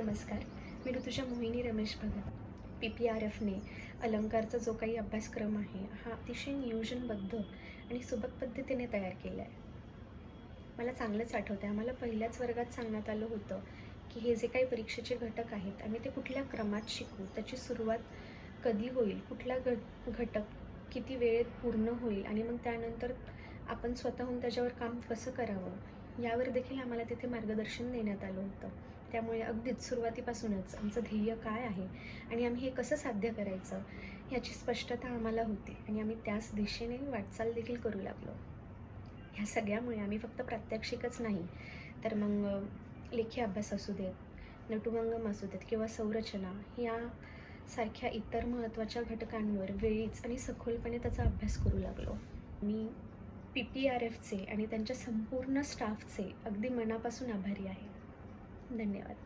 नमस्कार. मी ऋतुजा मोहिनी रमेश भगत. PPRFने अलंकारचा जो काही अभ्यासक्रम आहे हा अतिशय नियोजनबद्ध आणि सुबक पद्धतीने तयार केला आहे. मला चांगलंच आठवतं आहे, आम्हाला पहिल्याच वर्गात सांगण्यात आलं होतं की हे जे काही परीक्षेचे घटक आहेत आम्ही ते कुठल्या क्रमात शिकू, त्याची सुरुवात कधी होईल, कुठला घटक किती वेळेत पूर्ण होईल आणि मग त्यानंतर आपण स्वतःहून त्याच्यावर काम कसं करावं यावर देखील आम्हाला तिथे मार्गदर्शन देण्यात आलं होतं. त्यामुळे अगदीच सुरुवातीपासूनच आमचं ध्येय काय आहे आणि आम्ही हे कसं साध्य करायचं याची स्पष्टता आम्हाला होती आणि आम्ही त्याच दिशेने वाटचाल देखील करू लागलो. ह्या सगळ्यामुळे आम्ही फक्त प्रात्यक्षिकच नाही तर मग लेखी अभ्यास असू देत, नटुभंगम असू देत किंवा संरचना या सारख्या इतर महत्त्वाच्या घटकांवर वेळीच आणि सखोलपणे त्याचा अभ्यास करू लागलो. मी PPRFचे आणि त्यांच्या संपूर्ण स्टाफचे अगदी मनापासून आभारी आहे. धन्यवाद.